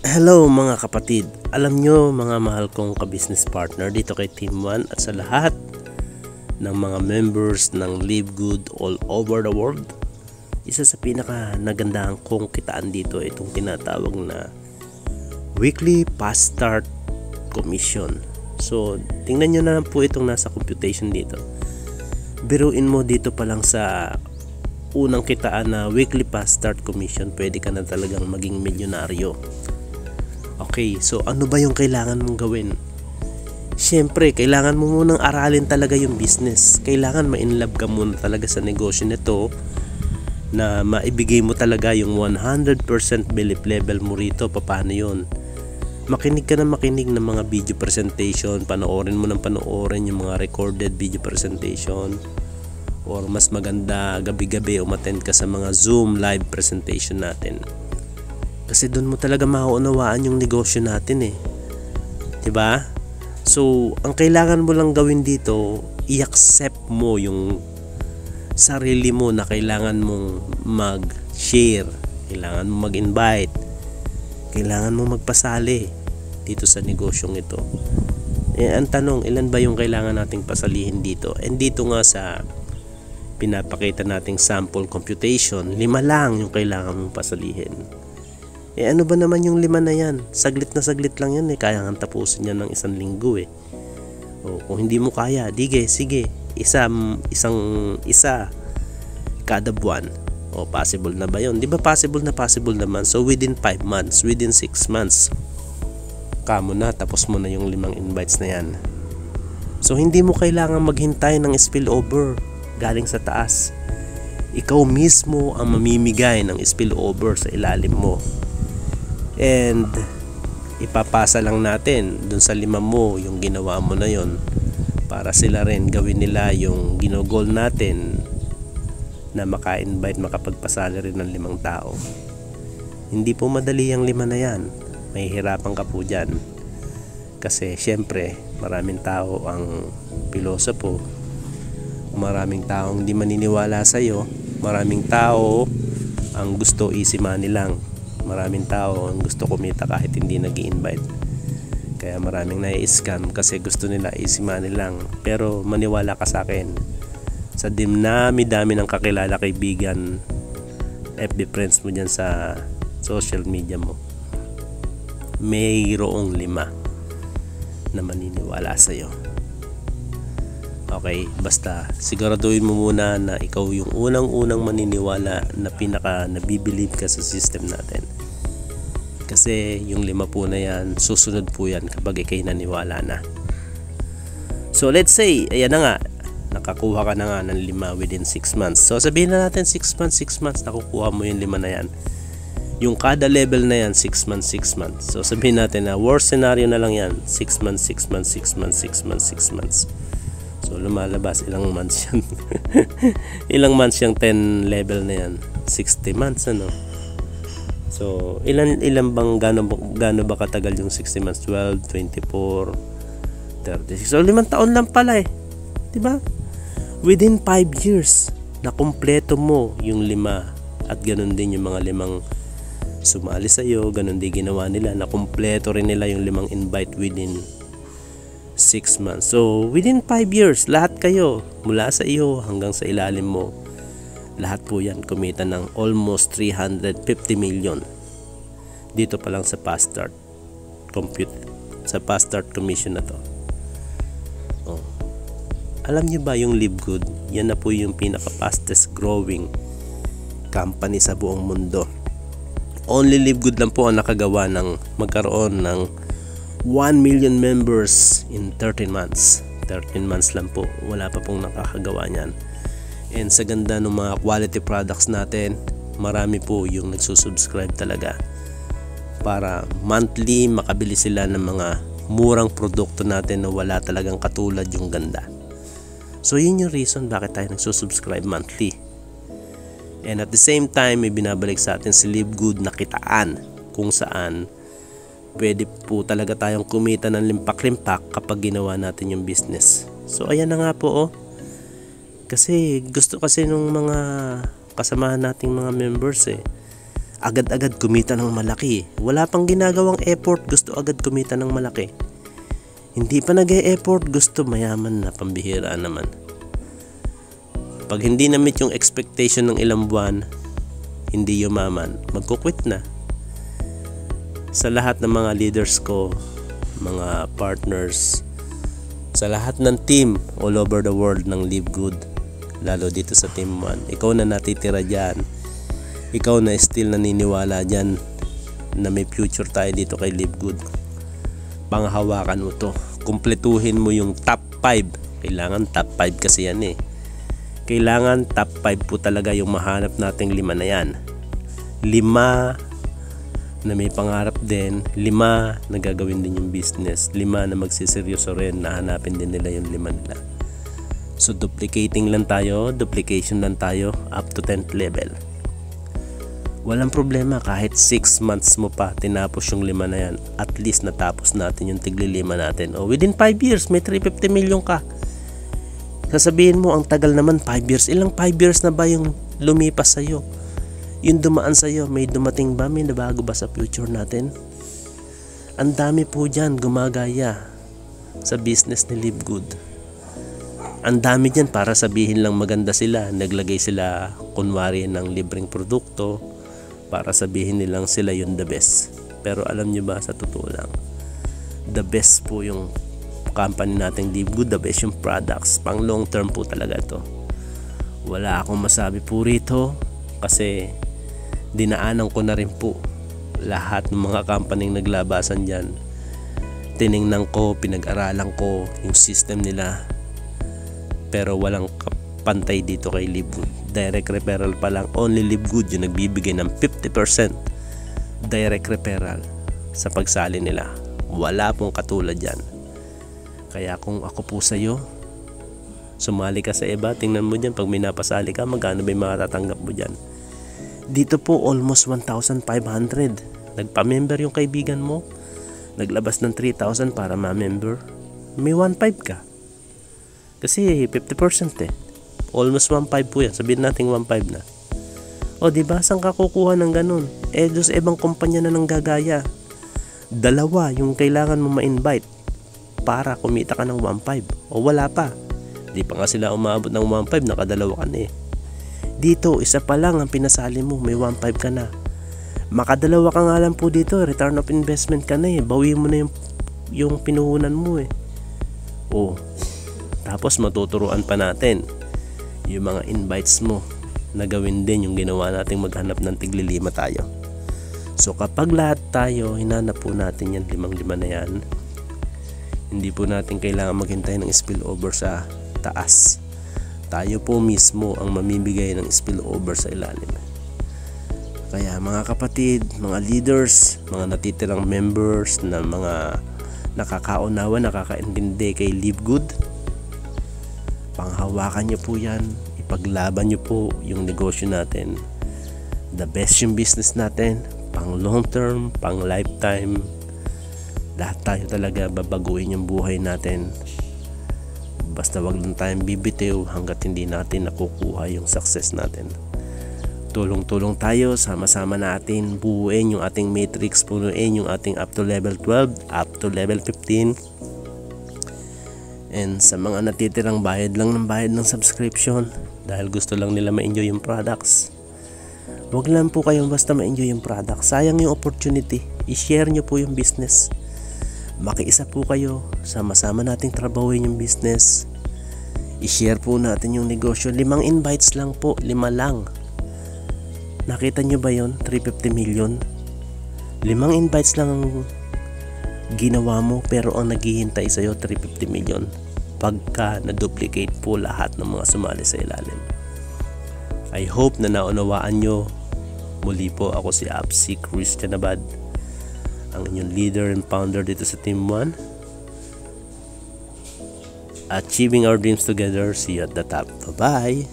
Hello mga kapatid, alam nyo mga mahal kong ka-business partner dito kay Team 1 at sa lahat ng mga members ng Live Good all over the world. Isa sa pinaka nagandahan kong kitaan dito itong tinatawag na Weekly Fast Start Commission. So tingnan nyo na lang po itong nasa computation dito. Biruin mo dito pa lang sa unang kitaan na Weekly Fast Start Commission, pwede ka na talagang maging milyonaryo. Okay, so ano ba yung kailangan mong gawin? Siyempre, kailangan mo munang aralin talaga yung business. Kailangan ma-inlove ka muna talaga sa negosyo nito na maibigay mo talaga yung 100% belief level mo rito. Paano yun? Makinig ka na makinig ng mga video presentation, panoorin mo ng panoorin yung mga recorded video presentation, or mas maganda gabi-gabi umattend ka sa mga Zoom live presentation natin. Kasi doon mo talaga mauunawaan yung negosyo natin eh. 'Di ba? So, ang kailangan mo lang gawin dito, i-accept mo yung sarili mo na kailangan mong mag-share, kailangan mo mag-invite, kailangan mo magpasali dito sa negosyong ito. Eh, ang tanong, ilan ba yung kailangan nating pasalihin dito? And dito nga sa pinapakita nating sample computation, 5 lang yung kailangan mong pasalihin. Eh ano ba naman yung 5 na yan? Saglit na saglit lang yan eh. Kaya nga tapusin yan ng 1 linggo eh. O, kung hindi mo kaya, sige. Isa kada buwan. O possible na ba yun? Di ba possible naman? So within 5 months, within 6 months, kamo na, tapos mo na yung 5 invites na yan. So hindi mo kailangan maghintay ng spillover galing sa taas. Ikaw mismo ang mamimigay ng spillover sa ilalim mo. And ipapasa lang natin dun sa 5 mo yung ginawa mo na yon, para sila rin gawin nila yung ginogol natin na maka-invite, makapagpasali rin ng 5 tao. Hindi po madali ang 5 na yan. Mahihirapan ka po dyan. Kasi syempre maraming tao ang pilosopo, maraming taong di maniniwala sa'yo, maraming tao ang gusto easy money lang, maraming tao ang gusto kumita kahit hindi nag-i-invite. Kaya maraming nai-scam kasi gusto nila easy money lang. Pero maniwala ka sa akin, sa dami ng kakilala, kaibigan, FB friends mo dyan sa social media mo, mayroong 5 na maniniwala sa'yo. Okay, basta siguraduhin mo muna na ikaw yung unang maniniwala, na pinaka nabibilib ka sa system natin. Kasi yung 5 po na yan, susunod po yan kapag ikay naniwala na. So let's say, ayan na nga, nakakuha ka na nga ng 5 within 6 months. So sabihin na natin 6 months, nakukuha mo yung 5 na yan. Yung kada level na yan, 6 months. So sabihin natin na worst scenario na lang yan, 6 months. So lumalabas ilang months yan. Ilang months yung 10 level na yan? 60 months ano. So ilan bang gaano ba katagal yung 60 months? 12, 24, 36. So 5 taon lang pala eh. 'Di ba? Within 5 years na kumpleto mo yung 5, at ganun din yung mga 5 sumali sa iyo, ganun din ginawa nila, na kumpleto rin nila yung 5 invite within 6 months. So within 5 years, lahat kayo, mula sa iyo hanggang sa ilalim mo, lahat po yan kumita ng almost 350 million dito pa lang sa fast start commission na to. Oh. Alam niyo ba yung Live Good, yan na po yung pinaka fastest growing company sa buong mundo. Only Live Good lang po ang nakagawa ng magkaroon ng 1 million members in 13 months. 13 months lang po, wala pa pong nakakagawa niyan. And sa ganda ng mga quality products natin, marami po yung nagsusubscribe talaga para monthly makabili sila ng mga murang produkto natin na wala talagang katulad yung ganda. So yun yung reason bakit tayo nagsusubscribe monthly. And at the same time, may binabalik sa atin si Live Good na kitaan, kung saan pwede po talaga tayong kumita ng limpak-limpak kapag ginawa natin yung business. So ayan na nga po oh. Kasi gusto kasi nung mga kasamahan nating mga members eh, agad-agad kumita ng malaki. Wala pang ginagawang effort, gusto agad kumita ng malaki. Hindi pa nag-e-effort, gusto mayaman na, pambihira naman. Pag hindi na-meet yung expectation ng ilang buwan, hindi yumaman, magkukwit na. Sa lahat ng mga leaders ko, mga partners, sa lahat ng team all over the world ng Live Good, lalo dito sa Team 1, ikaw na natitira dyan, ikaw na still naniniwala dyan na may future tayo dito kay Live Good, panghawakan mo to, kumpletuhin mo yung top 5. Kailangan top 5 kasi yan eh. Kailangan top 5 po talaga yung mahanap nating 5 na yan. 5 na may pangarap din, 5 na gagawin din yung business, 5 na magsiseryoso rin na hanapin din nila yung 5 nila. So duplication lang tayo up to 10th level. Walang problema kahit 6 months mo pa tinapos yung 5 na yan, at least natapos natin yung tigli 5 natin. O within 5 years may 350 million ka. Sasabihin mo ang tagal naman, 5 years. Ilang 5 years na ba yung lumipas sa'yo? Yung dumaan sa'yo, may dumating ba? May nabago ba sa future natin? Ang dami po dyan gumagaya sa business ni Live Good. Ang dami dyan para sabihin lang maganda sila. Naglagay sila kunwari ng libreng produkto para sabihin nilang sila yung the best. Pero alam nyo ba, sa totoo lang, the best po yung company nating Live Good, the best yung products. Pang long term po talaga to. Wala akong masabi po rito kasi dinaanan ko na rin po lahat ng mga company naglabasan dyan. Tiningnan ko, pinag-aralan ko yung system nila, pero walang pantay dito kay Live Good. Direct referral pa lang, only Live Good yung nagbibigay ng 50% direct referral sa pagsali nila. Wala pong katulad dyan. Kaya kung ako po sa'yo, sumali ka sa iba, tingnan mo dyan, pag may napasali ka, magkano ba yung matatanggap mo dyan? Dito po almost 1,500. Nagpa-member yung kaibigan mo, naglabas ng 3,000 para ma-member, may 1,500 ka. Kasi 50% eh. Almost 1,500 po yan. Sabihin natin 1,500 na. O diba, saan ka kukuha ng ganun? Eh, doon sa ibang kumpanya na nang gagaya. 2 yung kailangan mo ma-invite para kumita ka ng 1,500. O wala pa. Di pa nga sila umabot ng 1,500, nakadalawa ka na eh. Dito, isa pa lang ang pinasali mo, may 1,500 ka na. Makadalawa ka nga lang po dito, return of investment ka na eh. Bawi mo na yung pinuhunan mo eh. O, tapos matuturuan pa natin yung mga invites mo na gawin din yung ginawa nating maghanap ng tigli-5 tayo. So kapag lahat tayo hinanap po natin yan 5 na yan, hindi po natin kailangan maghintay ng spillover sa taas. Tayo po mismo ang mamimigay ng spillover sa ilalim. Kaya mga kapatid, mga leaders, mga natitirang members na mga nakakaunawa, nakakaintindi kay Live Good, panghawakan nyo po yan, ipaglaban nyo po yung negosyo natin. The best yung business natin, pang long term, pang lifetime. Lahat tayo talaga babaguhin yung buhay natin. Basta wag lang tayong bibitiw hanggat hindi natin nakukuha yung success natin. Tulong-tulong tayo, sama-sama natin buuin yung ating matrix, punuin yung ating up to level 12, up to level 15. And sa mga natitirang bayad lang ng bayad ng subscription dahil gusto lang nila ma-enjoy yung products, wag lang po kayong basta ma-enjoy yung products. Sayang yung opportunity. I-share nyo po yung business. Makiisa po kayo, sama-sama nating trabahuin yung business. I-share po natin yung negosyo. 5 invites lang po, 5 lang. Nakita nyo ba yon? 350 million. 5 invites lang ang ginawa mo, pero ang naghihintay sa'yo 350 million pagka na-duplicate po lahat ng mga sumali sa ilalim. I hope na naunawaan nyo. Muli po, ako si Apsi Christian Abad, ang inyong leader and founder dito sa Team 1. Achieving our dreams together. See you at the top. Bye-bye.